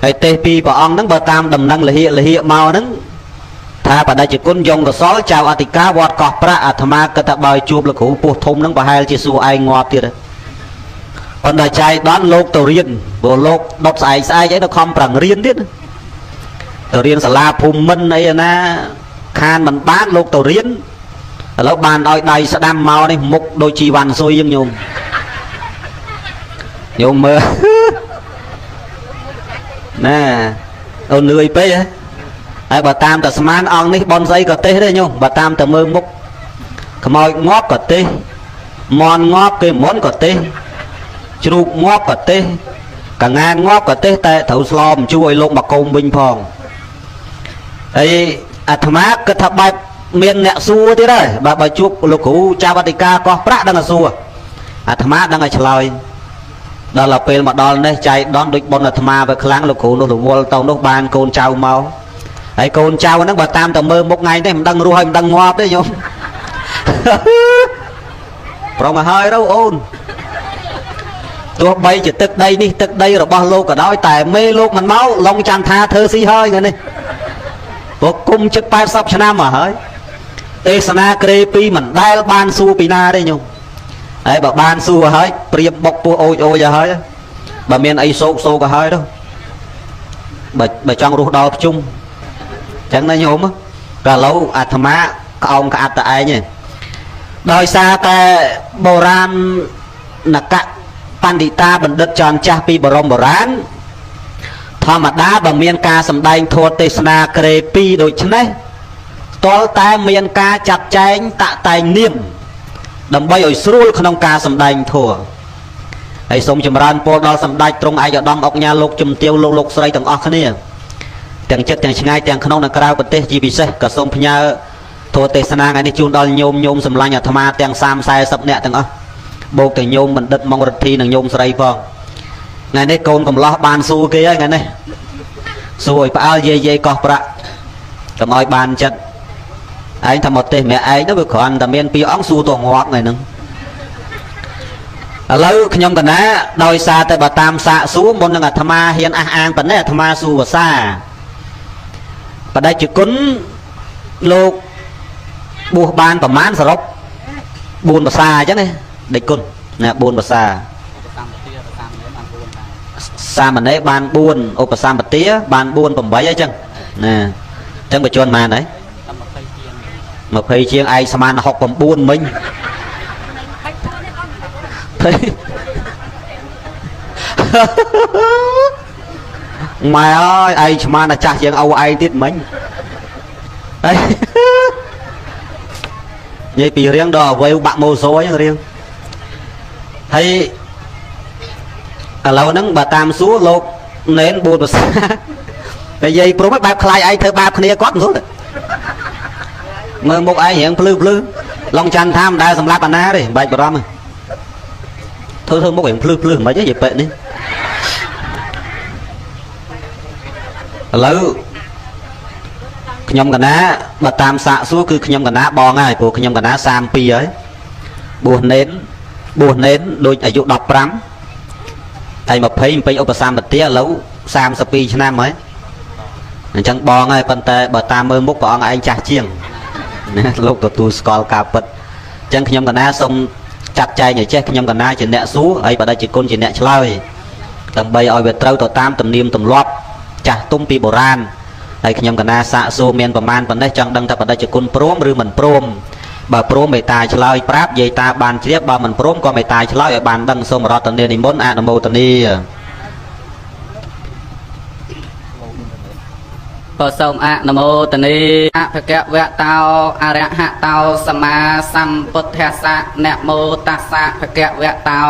ហើយទេពីព្រះអង្គហ្នឹងបើតាមដំណឹងលហិមកហ្នឹងថាបដិជគុណយងកសលចៅអធិការវត្តកោះប្រាក់អាត្មាគិតថាបើជួបលោកគ្រូពោះធំហ្នឹងប្រហែលជាសួរឯងងាប់ទៀតប៉ុន្តែចៃដន្យលោកទៅរៀនព្រោះលោកដុតស្អែកអីទៅខំប្រឹងរៀនទៀតទៅរៀនសាលាភូមិមិនអីណាខានមិនបានលោកទៅរៀនឥឡូវបានឲ្យដៃស្ដាំមកនេះមុខដូចជីវ៉ាន់ស៊ុយយើងញោមមើលណាអូនលឿយពេកហើយបើតាមតែស្មានអង្គនេះបនស្អីក៏ទេសដែរញោមបើតាមតែមើលមុខខ្មោចងាប់ក៏ទេមន់ងាប់គេមុនក៏ទេជ្រូកងាប់ក៏ទេកងានងាប់ក៏ទេតែត្រូវស្លមជួយឲ្យលោកមកកុំវិញផងហើយអាត្មាគិតថាបែបមានអ្នកសួរទៀតហើយបើជួបលោកគ្រូចៅអធិការកោះប្រាក់ដឹងតែសួរអាត្មាដឹងឲ្យឆ្លើយដល់ពេលមកដល់នេះចៃដន្យដូចបុណ្យអាត្មាវាខ្លាំងលោកគ្រូនោះរវល់ទៅនោះបានកូនចៅមកហើយកូនចៅហ្នឹងបើតាមតែមើលមុខថ្ងៃនេះមិនដឹងរស់ហើយមិនដឹងងាប់ទេញោមប្រងឲ្យហើយទៅអូនទោះបីជាទឹកដីនេះទឹកដីរបស់លោកក៏ដោយតែមេលោកមិនមកឡុងចន្ទថាធ្វើស៊ីហើយថ្ងៃនេះព្រោះគុំជិត80ឆ្នាំមកហើយទេសនាក្រេ2មិនដែលបានសួរពីណាទេញោមហើយបើបានសួរហើយព្រៀបបុកពោះអូចអូចទៅហើយបើមានអីសោកក៏ហើយទៅបើចង់រស់ដល់ភ្ជុំចឹងណាញោមក៏ឥឡូវអាត្មាក្អោងក្អាត់តែឯងឯងដោយសារតែបុរាណនកបណ្ឌិតាបណ្ឌិតចាន់ចាស់ពីបរមបុរាណធម្មតាបើមានការសម្ដែងធម៌ទេសនាក្រេ2ដូចនេះតលតែមានការចាត់ចែងតាក់តែងនាមដើម្បីឲ្យស្រួលក្នុងការសម្ដែងធម៌ហើយសូមចម្រើនពរដល់សម្ដេចទ្រង់ឯកឧត្តមអុកញ៉ាលោកជំទាវលោកស្រីទាំងអស់គ្នាទាំងចិត្តទាំងឆ្ងាយទាំងក្នុងនិងក្រៅប្រទេសជាពិសេសក៏សូមផ្ញើធម៌ទេសនាថ្ងៃនេះជូនដល់ញោមសម្លាញ់អាត្មាទាំង30-40នាក់ទាំងអស់បូកទាំងញោមបណ្ឌិតម៉ុងរិទ្ធីនិងញោមស្រីផងថ្ងៃនេះកូនកំឡោះបានសួរគេហើយថ្ងៃនេះសួរឲ្យផ្អើលយាយកោះប្រាក់កុំឲ្យបានចិត្តឯងថាមកទេម្នាក់ឯងទៅវាគ្រាន់តែមាន2អង្គសួរតងាប់ថ្ងៃហ្នឹងឥឡូវខ្ញុំកណាដោយសារតែបើតាមសាកសួរមុននឹងអាត្មាហ៊ានអះអាងប៉ុណ្ណេះអាត្មាសួរភាសាបដិជគុណលោកបួសបានប្រមាណសរុប4ភាសាអញ្ចឹងណាដេចគុណណា4ភាសាសាមណេរបាន4ឧបសម្បទាបាន4 8អញ្ចឹងណាអញ្ចឹងបញ្ជាន់ប៉ុន្មានហើយ20ជាងឯងស្មាន69មិញម៉ែអើយឯងស្មានតែចាស់ជាងឪឯងទៀតមិញហើយនិយាយពីរៀងដល់អ្វីបាក់ម៉ូសូហ្នឹងរៀងហើយឥឡូវហ្នឹងបើតាមសួរលោកណែន4ភាសាតែនិយាយព្រមបែបខ្លាយឯងធ្វើបាបគ្នាគាត់មិនស្រួលមើលមុខឯងរៀងភ្លឺឡងច័ន្ទថាមិនដែលសម្លាប់អាណាទេមិនបាច់បារម្ភធ្វើមុខរៀងភ្លឺមិនបាច់ទេនិយាយពេកនេះឥឡូវខ្ញុំកណាបើតាមសាកសួរគឺខ្ញុំកណាបងហើយព្រោះខ្ញុំកណា32ហើយបួសណេនដូចអាយុ15ហើយ20ពេញឧបសម្បទាឥឡូវ32ឆ្នាំហើយអញ្ចឹងបងហើយប៉ុន្តែបើតាមមើលមុខព្រះអង្គឯងចាស់ជាងណាលោកទទួលស្គាល់ការពិតអញ្ចឹងខ្ញុំកណាសូមចាត់ចែងឲ្យចេះខ្ញុំកណាជាអ្នកសួរហើយបដិជគុណជាអ្នកឆ្លើយដើម្បីឲ្យវាត្រូវទៅតាមទំនៀមទម្លាប់ចាស់ទុំពីបុរាណហើយខ្ញុំកណាសាកសួរមានប្រមាណប៉ុណ្ណេះចង់ដឹងថាបដិជគុណព្រមឬមិនព្រមបើព្រមមេត្តាឆ្លើយប្រាប់យាយតាបានជ្រាបបើមិនព្រមក៏មេត្តាឆ្លើយឲ្យបានដឹងសូមរតនានិមន្តអនុមោទនាបើសូមអនុមោទនាអភគវៈតោអរហតោសម្មាសម្ពុទ្ធស្សៈនមោតស្សៈភគវៈតោ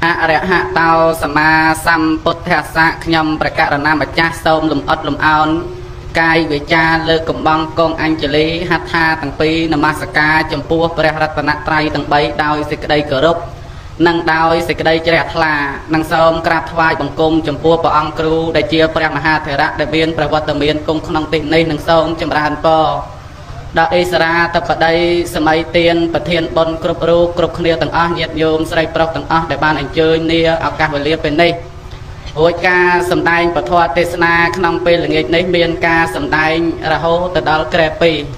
អរហតោសម្មាសម្ពុទ្ធស្សៈខ្ញុំព្រះករុណាម្ចាស់សូមលំអត់លំអោនកាយវិចារលើកកំបងកងអញ្ជលីហដ្ឋាទាំងពីរនមស្ការចំពោះព្រះរតនត្រ័យទាំង3ដោយសេចក្តីគោរពនិងដោយសេចក្តីជ្រះថ្លានិងសូមក្រាបថ្វាយបង្គំចំពោះព្រះអង្គគ្រូដែលជាព្រះមហាថេរៈដែលមានព្រះវត្តមានគង់ក្នុងទីនេះនិងសូមចម្រើនពរដល់អេសរាតបតីសម័យទានប្រធានបុណ្យគ្រប់រូបគ្រប់គ្នាទាំងអស់ញាតិញោមស្រីប្រុសទាំងអស់ដែលបានអញ្ជើញនាឱកាសវេលាពេលនេះ រួចការសម្ដែងពធទេសនាក្នុងពេលល្ងាចនេះមានការសម្ដែងរហូតទៅដល់ក្រែ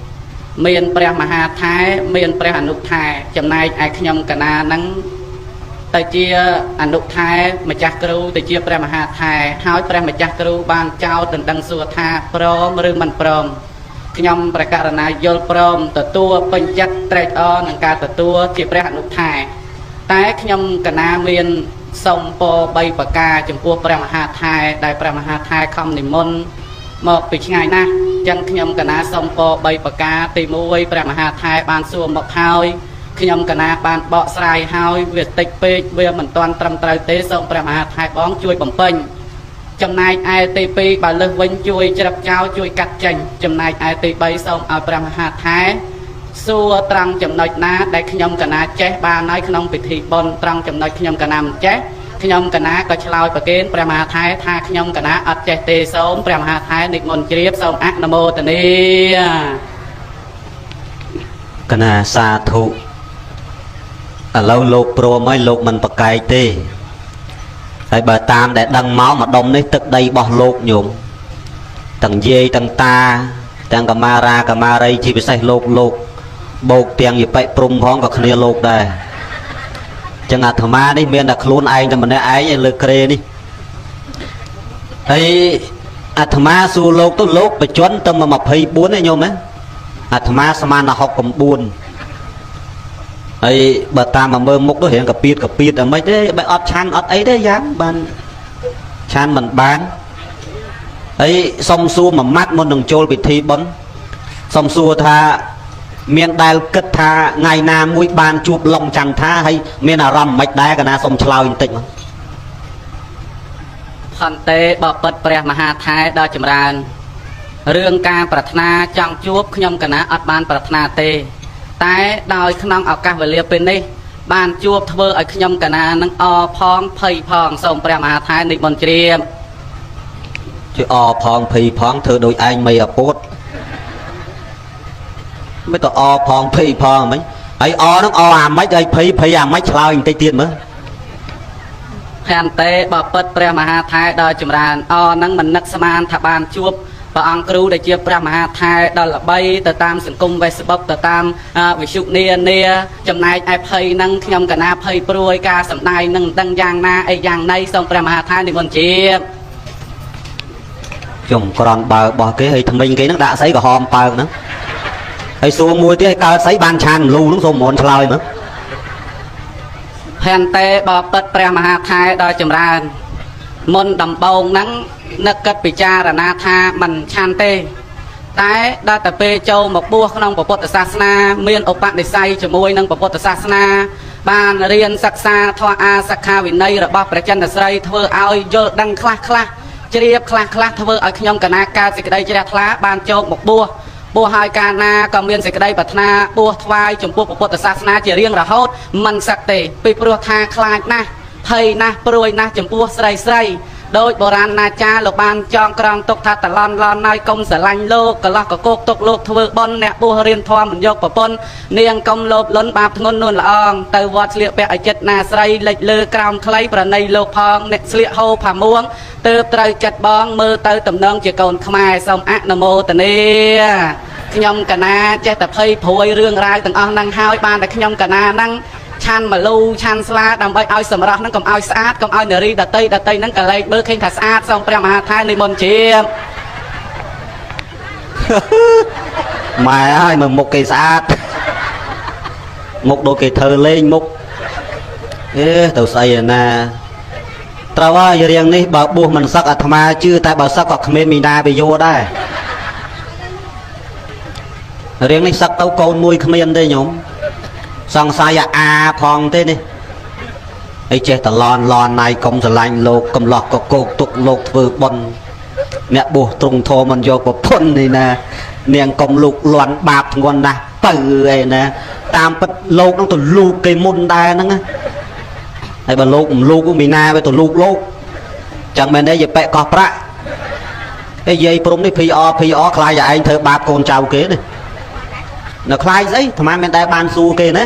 2មានព្រះមហាថែមានព្រះអនុថែចំណែកឯខ្ញុំកណាហ្នឹងទៅជាអនុថែម្ចាស់គ្រូទៅជាព្រះមហាថែហើយព្រះម្ចាស់គ្រូបានចោទដណ្ដឹងសួរថាព្រមឬមិនព្រមខ្ញុំព្រះករណាយល់ព្រមទទួលពេញចិត្តត្រេកអរនឹងការទទួលជាព្រះអនុថែតែខ្ញុំកណាមានសូមពរ3ប្រការចំពោះព្រះមហាថែដែលព្រះមហាថែខំនិមន្តមកពីឆ្ងាយណាស់ចឹងខ្ញុំកណាសូមពរ3ប្រការទី1ព្រះមហាថែបានសួរមកហើយខ្ញុំកណាបានបកស្រាយហើយវាតិចពេកវាមិនទាន់ត្រឹមត្រូវទេសូមព្រះមហាថែបងជួយបំពេញចំណែកឯទី2បើលើសវិញជួយច្រឹបចោលជួយកាត់ចេញចំណែកឯទី3សូមឲ្យព្រះមហាថែសួរត្រង់ចំណុចណាដែលខ្ញុំកណាចេះបានហើយក្នុងពិធីបុណ្យត្រង់ចំណុចខ្ញុំកណាមិនចេះខ្ញុំកណាក៏ឆ្លើយប្រកេនព្រះមហាថែថាខ្ញុំកណាអត់ចេះទេសូមព្រះមហាថែនិមន្តជ្រាបសូមអនុមោទនាកណាសាធុឥឡូវលោកព្រមហើយលោកមិនប្រកែកទេហើយបើតាមដែលដឹងមកម្ដុំនេះទឹកដីរបស់លោកញោមទាំងយាយទាំងតាទាំងកមារាកមារីជាពិសេសលោកបោកទាំងយបិព្រំផងក៏គ្នាលោកដែរចឹងអាត្មានេះមានតែខ្លួនឯងតែម្នាក់ឯងឯលើក្រេនេះហើយអាត្មាសួរលោកទៅលោកបច្ចុប្បន្នទៅ24ឯញោមណាអាត្មាស្មានដល់69ហើយបើតាមមកមើលមុខទៅរៀងកាពៀតតែមិនទេបើអត់ឆាន់អត់អីទេយ៉ាងបានឆាន់មិនបានហើយសុំសួរមួយម៉ាត់មុននឹងចូលពិធីបុណ្យសុំសួរថាមានដែលគិតថាថ្ងៃណាមួយបានជួបឡុងចន្ទថាហើយមានអារម្មណ៍មិនដែរកណាសុំឆ្លើយបន្តិចមកផន្តេបបិទ្ធព្រះមហាថែដ៏ចម្រើនរឿងការប្រាថ្នាចង់ជួបខ្ញុំកណាអត់បានប្រាថ្នាទេតែដោយក្នុងឱកាសវេលាពេលនេះបានជួបធ្វើឲ្យខ្ញុំកណានឹងអផងភ័យផងសូមព្រះមហាថែនិមន្តជ្រាបជួយអផងភ័យផងធ្វើដូចឯងមិនអពុតមិនទៅអផងភ័យផងហ្មងហើយអនឹងអអាម៉េចហើយភ័យអាម៉េចឆ្លើយបន្តិចទៀតមើលខន្តេបបិទ្ធព្រះមហាថែដ៏ចម្រើនអនឹងមិននឹកស្មានថាបានជួបព្រះអង្គគ្រូដែលជាព្រះមហាថែដល់ល្បីទៅតាមសង្គម Facebook ទៅតាមវិទ្យុនាចំណែកឯភ័យនឹងខ្ញុំកណាភ័យព្រួយការសម្ដែងនឹងដឹងយ៉ាងណាអីយ៉ាងណីសូមព្រះមហាថែនិមន្តជាខ្ញុំក្រន់បើរបស់គេហើយថ្មិញគេនឹងដាក់ស្អីក៏ហមបើហ្នឹងហើយសួរមួយទៀតឲ្យកើតស្អីបានឆានលូហ្នឹងសូមមន់ឆ្លើយមើលផែនតេបបិទ្ធព្រះមហាថែដ៏ចម្រើនមុនដំបូងហ្នឹងនឹកគិតពិចារណាថាមិនឆានទេតែដល់តែពេលចូលមកបួសក្នុងពុទ្ធសាសនាមានឧបនិស្ស័យជាមួយនឹងពុទ្ធសាសនាបានរៀនសិក្សាធម៌អាសិក្ខាវិន័យរបស់ព្រះចន្ទស្រីធ្វើឲ្យយល់ដឹងខ្លះជ្រាបខ្លះធ្វើឲ្យខ្ញុំកណាកើតសេចក្តីជ្រះថ្លាបានចូលមកបួសហើយកាលណាក៏មានសេចក្តីប្រាថ្នាបួសថ្វាយចំពោះពុទ្ធសាសនាជារៀងរហូតមិនសឹកទេពីព្រោះថាខ្លាចណាស់ភ័យណាស់ព្រួយណាស់ចំពោះស្រីដោយបុរាណណាចារលោកបានចងក្រងទុកថាតឡន់ហើយកុំស្រឡាញ់លោកកន្លោះកកោកទុកលោកធ្វើបន់អ្នកបួសរៀនធម៌មិនយកប្រពន្ធនាងកុំលោភលន់បាបធ្ងន់នួនល្អងទៅវត្តស្លៀកពាក់ឲ្យចិត្តណាស្រីលិចលើក្រោមខ្លីប្រណីលោកផងអ្នកស្លៀកហូលផាមួងទើបត្រូវចិត្តបងមើលទៅតំណងជាកូនខ្មែរសូមអនុមោទនាខ្ញុំកណាចេះតែភ័យព្រួយរឿងរ៉ាវទាំងអស់ហ្នឹងហើយបានតែខ្ញុំកណាហ្នឹងឆាន់មលូឆាន់ស្លាដើម្បីឲ្យសម្រស់ហ្នឹងកុំឲ្យស្អាតកុំឲ្យនារីដតីហ្នឹងកលែងមើលឃើញថាស្អាតសូមព្រះមហាថែនិមន្តជាម៉ែហើយមើលមុខគេស្អាតមុខដូចគេធ្វើលេងមុខទៅស្អីណាត្រូវហើយរៀងនេះបើបួសមិនសឹកអាត្មាជឿតែបើសឹកក៏គ្មានមីណាបយោដែររៀងនេះសឹកទៅកូនមួយគ្មានទេញោមសង្ស័យអាផងទេនេះអីចេះតឡនណៃកុំស្រឡាញ់លោកកំឡោះក៏គោកទុកលោកធ្វើបន់អ្នកបួសទ្រង់ធម៌មិនយកប្រពន្ធនេះណានាងកុំលូកលន់បាបធ្ងន់ណាស់ទៅអីណាតាមពិតលោកនឹងទៅលូកគេមុនដែរហ្នឹងហើយបើលោកមិនលូកមីណាទៅលូកលោកចឹងមែនទេយាយប៉ែកកោះប្រាក់ហើយយាយព្រំនេះភីអខ្លាចតែឯងធ្វើបាបកូនចៅគេនេះនៅខ្លាចស្អីអាត្មាមានតែបានសួរគេណា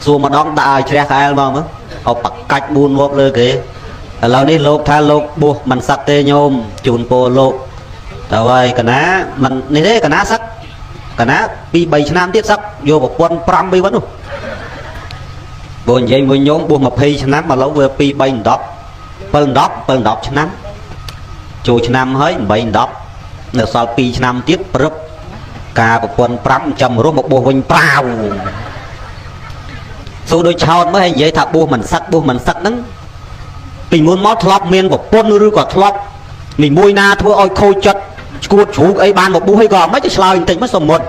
សួរម្ដងដាក់ឲ្យជ្រះកែលមកមើលឲ្យបកាច់4វប់លើគេ ឥឡូវនេះលោកថាលោកបួសមិនសឹកទេញោមជូនពរលោកតើហើយកណាមិននេះទេកណាសឹកកណា2 3ឆ្នាំទៀតសឹកយកប្រពន្ធ5 វិញនោះបើនិយាយមួយញោមបួស20 ឆ្នាំឥឡូវវា2 3 10 7 10ឆ្នាំចូលឆ្នាំហើយ8 10នៅសល់2 ឆ្នាំទៀតព្រឹបការប្រពន្ធ5ចាំរស់មកបួសវិញប្រាវសួរដូចឆោតមើលហើយនិយាយថាបួសមិនសឹកហ្នឹងពីមុនមកធ្លាប់មានប្រពន្ធឬក៏ធ្លាប់មួយណាធ្វើឲ្យខូចចិត្តឈួតជ្រូកអីបានមកបួសអីក៏មិនឆ្លើយបន្តិចមកសុំមុត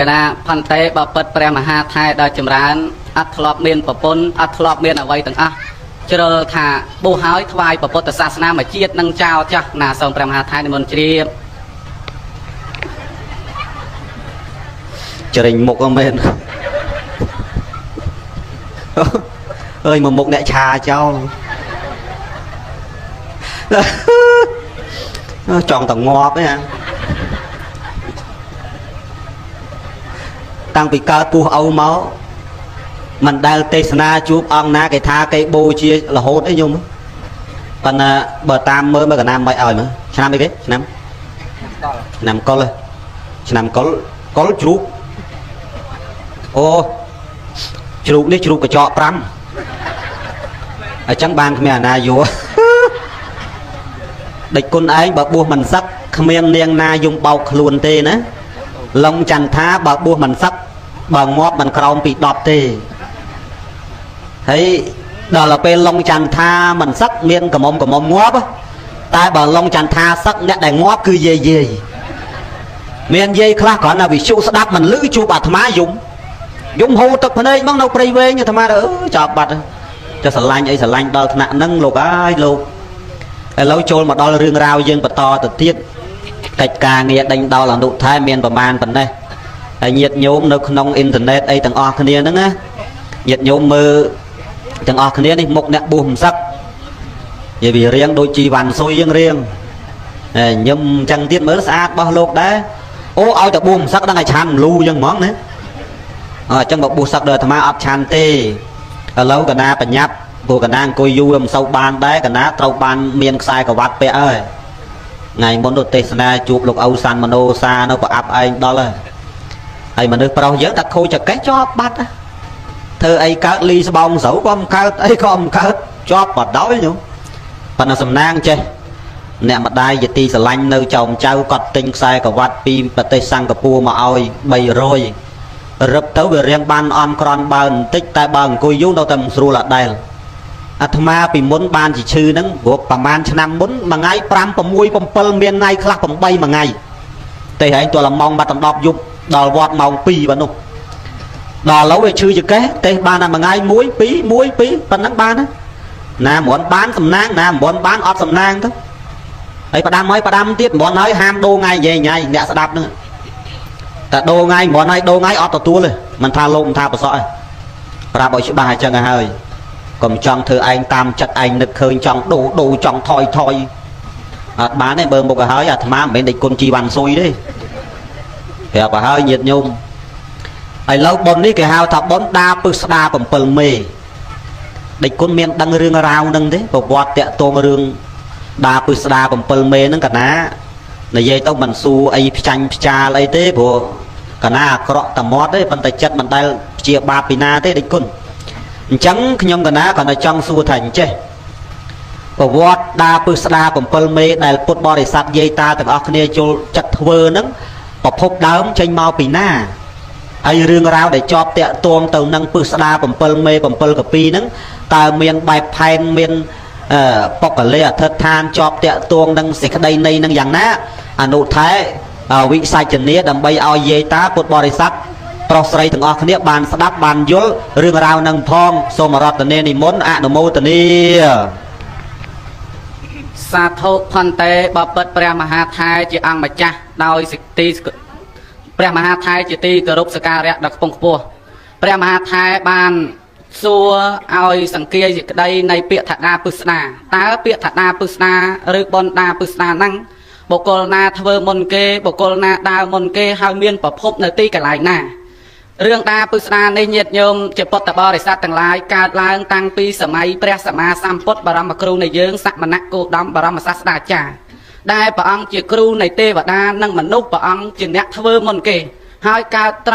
កណាផន្តែបើពិតព្រះមហាថែដល់ចម្រើនអត់ធ្លាប់មានប្រពន្ធអត់ធ្លាប់មានអ្វីទាំងអស់ជ្រើថាបួសហើយថ្វាយព្រះពុទ្ធសាសនាមួយជាតិនឹងចោលចាស់ណាសូមព្រះមហាថែនិមន្តជ្រាបចរិញមុខមែនអើយមកមុខអ្នកឆាចោលចង់តងាប់ទេតាំងពីកើតពោះឪមកមិនដែលទេសនាជួបអង្គណាគេថាគេបូជារហូតអីញោមប៉ុន្តែបើតាមមើលកណាមិនឲ្យមើលឆ្នាំអីគេឆ្នាំកុលឆ្នាំកុលជ្រូកអូជ្រូកនេះជ្រូកកញ្ចក់5អញ្ចឹងបានគ្មានអាណាយោដេចគុណឯងបើបួសមិនសឹកគ្មាននាងណាយំបោកខ្លួនទេណាឡុងចន្ទថាបើបួសមិនសឹកបើងាប់មិនក្រោមពី10ទេហើយដល់ពេលឡុងចន្ទថាមិនសឹកមានកំមុំងាប់តែបើឡុងចន្ទថាសឹកអ្នកដែលងាប់គឺយាយមានយាយខ្លះគ្រាន់តែវិសុស្ដាប់មិនលឺជួបអាត្មាយំហូរទឹកភ្នែកមកនៅព្រៃវែងអាត្មាចាប់បាត់ចុះស្រឡាញ់អីស្រឡាញ់ដល់ថ្នាក់ហ្នឹងលោកអើយលោកឥឡូវចូលមកដល់រឿងរ៉ាវយើងបន្តទៅទៀតកិច្ចការងារដេញដោលអនុថែមានប្រមាណប៉ុណ្ណេះហើយញាតិញោមនៅក្នុងអ៊ីនធឺណិតអីទាំងអស់គ្នាហ្នឹងណាញាតិញោមមើលទាំងអស់គ្នានេះមុខអ្នកបួសមិនសឹកនិយាយវារៀងដូចជីវ៉ាន់ស៊ុយយើងរៀងញឹមអញ្ចឹងទៀតមើលស្អាតរបស់លោកដែរអូឲ្យតែបួសមិនសឹកដឹងឲ្យឆានមលូអញ្ចឹងហ្មងណាអញ្ចឹងបើបួសសឹកដល់អាត្មាអត់ឆានទេឥឡូវកណាបញ្ញាប់ព្រោះកណាអង្គុយយូរមិនសូវបានដែរកណាត្រូវបានមានខ្សែក្រវ៉ាត់ពាក់ហើយថ្ងៃមុនទៅទេសនាជួបលោកឪសាន់មនោសានៅប្រអាប់ឯងដល់ហើយមនុស្សប្រុសយើងតែខូចចកេះជាប់បាត់ធ្វើអីកើតលីស្បោងស្រូវក៏មិនកើតអីក៏មិនកើតជាប់បដ ாய் ញោមប៉ុន្តែសំណាងចេះអ្នកម្ដាយយទីស្រឡាញ់នៅចៅគាត់ទិញខ្សែក្រវ៉ាត់ពីប្រទេសសិង្ហបុរីមកឲ្យ300រឹបទៅវារៀងបានអន់ក្រន់បើបន្តិចតែបើអង្គុយយូរនៅតែមិនស្រួលអត់ដែលអាត្មាពីមុនបានជាឈឺហ្នឹងព្រោះប្រហែលឆ្នាំមុនមួយថ្ងៃ5 6 7មានថ្ងៃខ្លះ8មួយថ្ងៃតែឯងទល់ម៉ោងបាត់10យប់ដល់វត្តម៉ោង2បាទនោះដល់ឥឡូវវាឈឺចកេះទេបានតែមួយថ្ងៃ1 2 1 2ប៉ុណ្ណឹងបានណាមិនបានសំណាងណាមិនបានអត់សំណាងទៅហើយផ្ដាំទៀតមិនហើយហាមដូរថ្ងៃញ៉ៃអ្នកស្ដាប់ហ្នឹងតែដូរថ្ងៃមិនហើយដូរថ្ងៃអត់ទទួលទេមិនថាលោកមិនថាប្រសក់ទេប្រាប់ឲ្យច្បាស់អញ្ចឹងហើយកុំចង់ធ្វើឯងតាមចិត្តឯងនឹកឃើញចង់ដូរចង់ថយអត់បានទេបើមុខឲ្យហើយអាត្មាមិនមែនដេចគុណជីវ៉ាន់ស៊ុយទេប្រាប់ឲ្យហើយញាតិញោមឥឡូវប៉ុននេះគេហៅថាប៉ុនដាពឹស្ដា7មេដេចគុណមានដឹងរឿងរ៉ាវហ្នឹងទេប្រវត្តិតាក់ទងរឿងដាពឹស្ដា7មេហ្នឹងកណានិយាយទៅមិនស៊ូអីផ្ចាញ់ផ្ចាលអីទេព្រោះកណាអាក្រក់តែមាត់ទេប៉ុន្តែចិត្តមិនដែលជាបាបពីណាទេដេចគុណអញ្ចឹងខ្ញុំកណាគាត់តែចង់សួរថាអញ្ចេះប្រវត្តិដាពឹស្ដា7មេដែលពុទ្ធបរិស័ទយាយតាទាំងអស់គ្នាចូលចិត្តធ្វើហ្នឹងប្រភពដើមចេញមកពីណាហើយរឿងរ៉ាវដែលជាប់តាក់ទងទៅនឹងពឹស្ដា7មេ7កពីហ្នឹងតើមានបែបផែនមានបុគ្គលិកអធិដ្ឋានជាប់តាក់ទងនឹងសេចក្តីនៃនឹងយ៉ាងណាអនុថែវិសាចនាដើម្បីឲ្យយាយតាពុទ្ធបរិស័ទប្រុសស្រីទាំងអស់គ្នាបានស្ដាប់បានយល់រឿងរ៉ាវនឹងផងសូមរតនានិមន្តអនុមោទនាសាធុផន្តែបបិទ្ធព្រះមហាថែជាអង្គម្ចាស់ដោយសិទ្ធិព្រះមហាថែជាទីគោរពសក្ការៈដ៏ខ្ពង់ខ្ពស់ព្រះមហាថែបានសួរឲ្យសង្គាយសេចក្តីនៃពាក្យថាដាពឹស្ដាតើពាក្យថាដាពឹស្ដាឬបនដាពឹស្ដាហ្នឹងបុគ្គលណាធ្វើមុនគេបុគ្គលណាដើរមុនគេហើយមានប្រភពនៅទីកន្លែងណា រឿងតាពុស្ដានេះញាតិញោមជាពុទ្ធបរិស័ទទាំងឡាយកើតឡើងតាំងពីសម័យព្រះសម្មាសម្ពុទ្ធបរមគ្រូនៃយើងសមណៈគោតមបរមសាស្ត្រាចារ្យដែលព្រះអង្គជាគ្រូនៃទេវតានិងមនុស្សព្រះអង្គជាអ្នកធ្វើមុនគេហើយកើតត្រង់